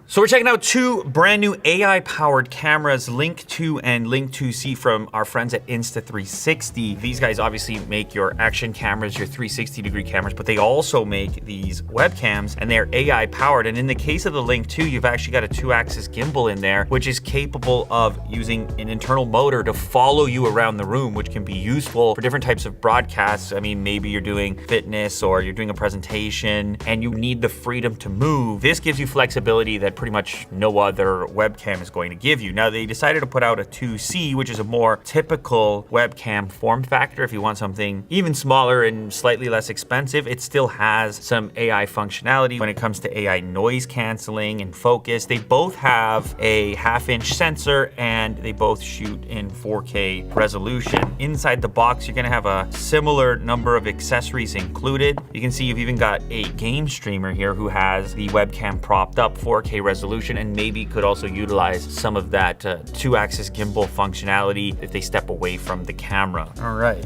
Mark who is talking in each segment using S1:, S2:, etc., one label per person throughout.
S1: So we're checking out two brand new AI-powered cameras, Link 2 and Link 2C from our friends at Insta360. These guys obviously make your action cameras, your 360-degree cameras, but they also make these webcams, and they're AI-powered. And in the case of the Link 2, you've actually got a 2-axis gimbal in there, which is capable of using an internal motor to follow you around the room, which can be useful for different types of broadcasts. I mean, maybe you're doing fitness or you're doing a presentation and you need the freedom to move. This gives you flexibility that pretty much no other webcam is going to give you. Now, they decided to put out a 2C, which is a more typical webcam form factor. If you want something even smaller and slightly less expensive, it still has some AI functionality when it comes to AI noise canceling and focus. They both have a 1/2-inch sensor and they both shoot in 4K resolution. Inside the box, you're gonna have a similar number of accessories included. You can see you've even got a game streamer here who has the webcam propped up, 4K resolution, and maybe could also utilize some of that 2-axis gimbal functionality if they step away from the camera. All right,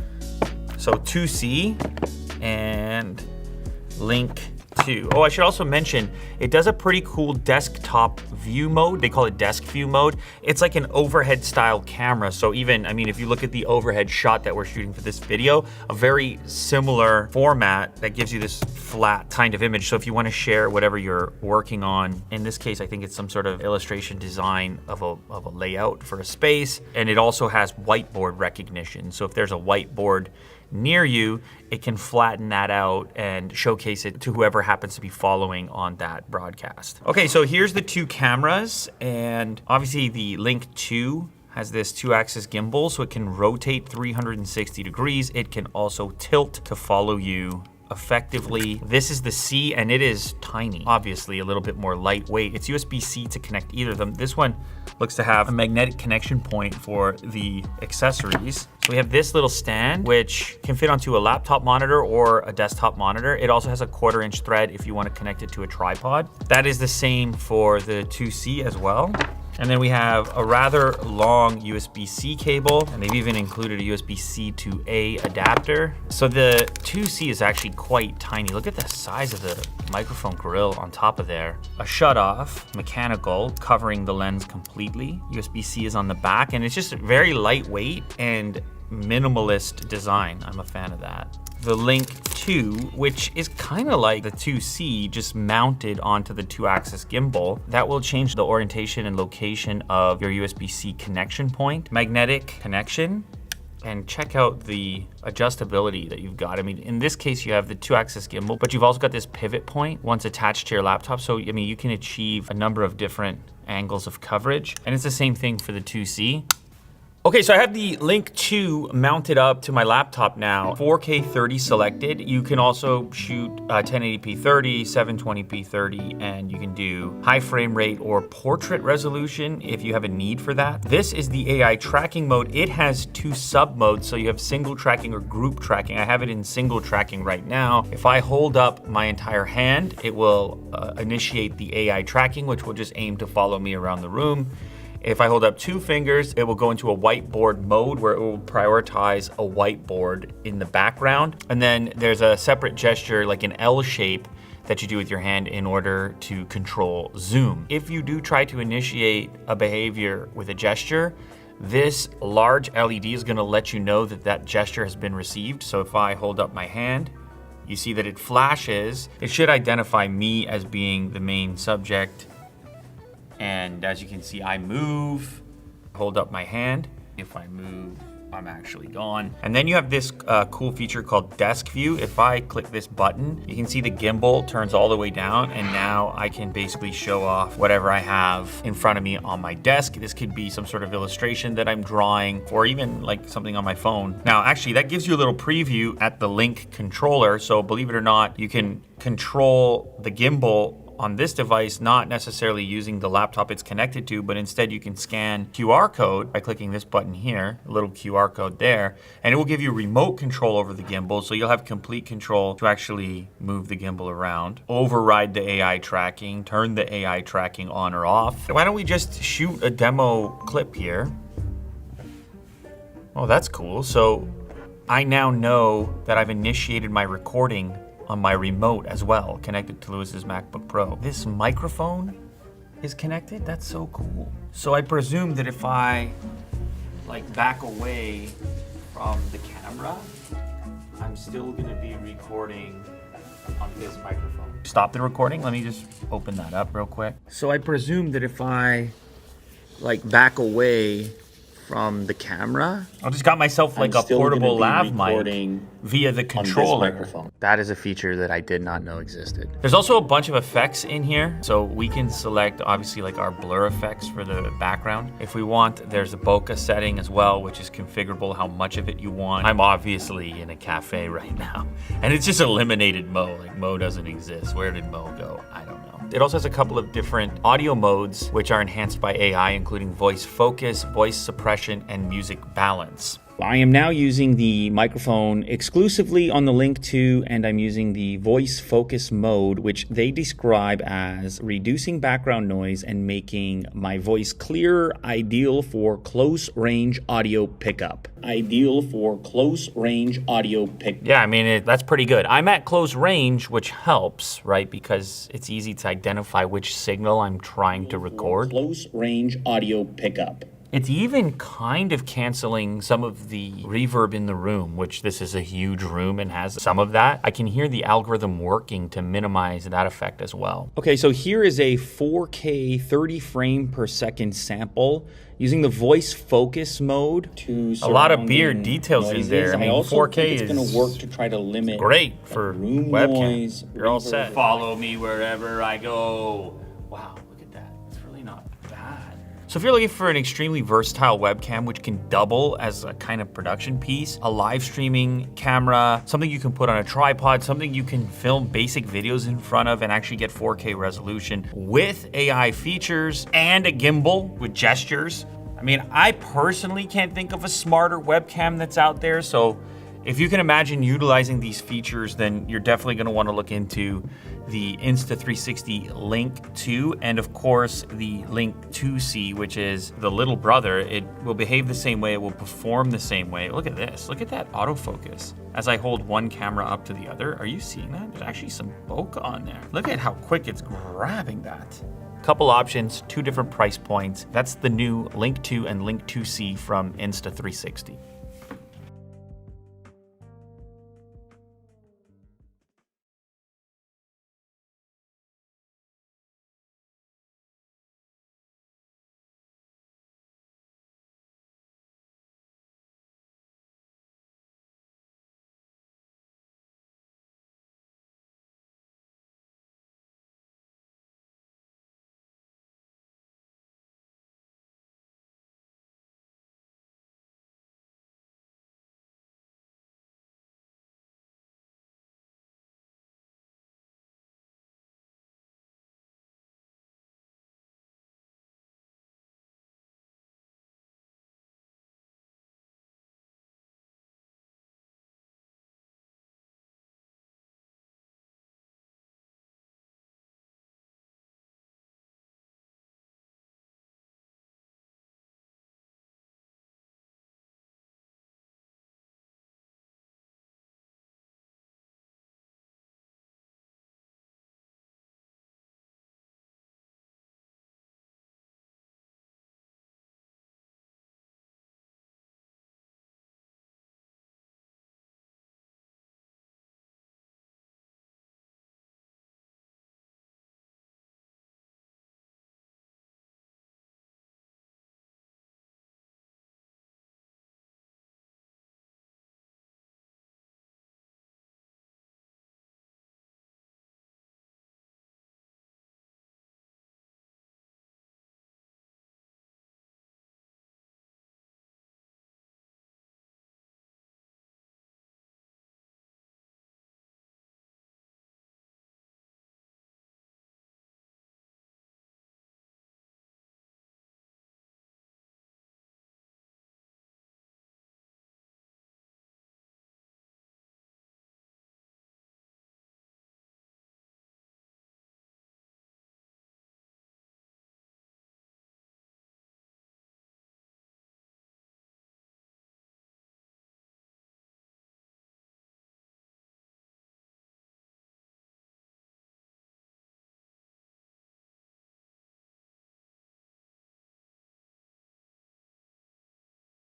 S1: so 2C and Link 2. Oh, I should also mention, it does a pretty cool desktop view mode. They call it desk view mode. It's like an overhead style camera. So even, I mean, if you look at the overhead shot that we're shooting for this video, a very similar format that gives you this flat kind of image. So if you want to share whatever you're working on, in this case, I think it's some sort of illustration design of a layout for a space. And it also has whiteboard recognition. So if there's a whiteboard near you, it can flatten that out and showcase it to whoever happens to be following on that broadcast. Okay, so here's the two cameras, and obviously the Link 2 has this 2-axis gimbal, so it can rotate 360 degrees. It can also tilt to follow you effectively. This is the C, and it is tiny, obviously a little bit more lightweight. It's USB-C to connect either of them. This one looks to have a magnetic connection point for the accessories. So we have this little stand, which can fit onto a laptop monitor or a desktop monitor. It also has a 1/4-inch thread if you want to connect it to a tripod. That is the same for the 2C as well. And then we have a rather long USB-C cable, and they've even included a USB-C to A adapter. So the 2C is actually quite tiny. Look at the size of the microphone grill on top of there. A shut-off, mechanical, covering the lens completely. USB-C is on the back, and it's just very lightweight and minimalist design. I'm a fan of that. The Link 2, which is kind of like the 2C, just mounted onto the 2-axis gimbal. That will change the orientation and location of your USB-C connection point. Magnetic connection, and check out the adjustability that you've got. I mean, in this case, you have the 2-axis gimbal, but you've also got this pivot point once attached to your laptop. So, I mean, you can achieve a number of different angles of coverage, and it's the same thing for the 2C. Okay, so I have the Link 2 mounted up to my laptop now. 4K 30 selected. You can also shoot 1080p 30, 720p 30, and you can do high frame rate or portrait resolution if you have a need for that. This is the AI tracking mode. It has 2 sub modes, so you have single tracking or group tracking. I have it in single tracking right now. If I hold up my entire hand, it will initiate the AI tracking, which will just aim to follow me around the room. If I hold up 2 fingers, it will go into a whiteboard mode where it will prioritize a whiteboard in the background. And then there's a separate gesture, like an L shape, that you do with your hand in order to control zoom. If you do try to initiate a behavior with a gesture, this large LED is gonna let you know that that gesture has been received. So if I hold up my hand, you see that it flashes. It should identify me as being the main subject. And as you can see, I move, hold up my hand. If I move, I'm actually gone. And then you have this cool feature called desk view. If I click this button, you can see the gimbal turns all the way down, and now I can basically show off whatever I have in front of me on my desk. This could be some sort of illustration that I'm drawing, or even like something on my phone. Now, actually, that gives you a little preview at the Link controller. So believe it or not, you can control the gimbal on this device, not necessarily using the laptop it's connected to, but instead you can scan QR code by clicking this button here, a little QR code there, and it will give you remote control over the gimbal, so you'll have complete control to actually move the gimbal around, override the AI tracking, turn the AI tracking on or off. Why don't we just shoot a demo clip here? Oh, that's cool. So I now know that I've initiated my recording on my remote as well, connected to Lewis's MacBook Pro. This microphone is connected. That's so cool. So I presume that if I like back away from the camera, I'm still gonna be recording on this microphone. Stop the recording. Let me just open that up real quick. So I presume that if I like back away from the camera, I just got myself like a portable lav mic via the controller. That is a feature that I did not know existed. There's also a bunch of effects in here. So we can select obviously like our blur effects for the background. If we want, there's a bokeh setting as well, which is configurable how much of it you want. I'm obviously in a cafe right now and it's just eliminated Mo. Like Mo doesn't exist. Where did Mo go? I don't know. It also has a couple of different audio modes, which are enhanced by AI, including voice focus, voice suppression, and music balance. I am now using the microphone exclusively on the Link 2, and I'm using the voice focus mode, which they describe as reducing background noise and making my voice clearer, ideal for close range audio pickup. Ideal for close range audio pickup. Yeah, I mean, that's pretty good. I'm at close range, which helps, right? Because it's easy to identify which signal I'm trying to record. Close range audio pickup. It's even kind of canceling some of the reverb in the room, which this is a huge room and has some of that. I can hear the algorithm working to minimize that effect as well. Okay, so here is a 4K 30 frame per second sample using the voice focus mode. A lot of weird details in there. I mean, 4K is gonna work to try to limit great for webcam. You're all set. Follow me wherever I go. Wow, look at that. It's really not bad. So if you're looking for an extremely versatile webcam, which can double as a kind of production piece, a live streaming camera, something you can put on a tripod, something you can film basic videos in front of and actually get 4K resolution with AI features and a gimbal with gestures. I mean, I personally can't think of a smarter webcam that's out there. So if you can imagine utilizing these features, then you're definitely gonna wanna look into the Insta360 Link 2, and of course the Link 2C, which is the little brother. It will behave the same way, it will perform the same way. Look at this, look at that autofocus. As I hold one camera up to the other, are you seeing that? There's actually some bokeh on there. Look at how quick it's grabbing that. Couple options, 2 different price points. That's the new Link 2 and Link 2C from Insta360.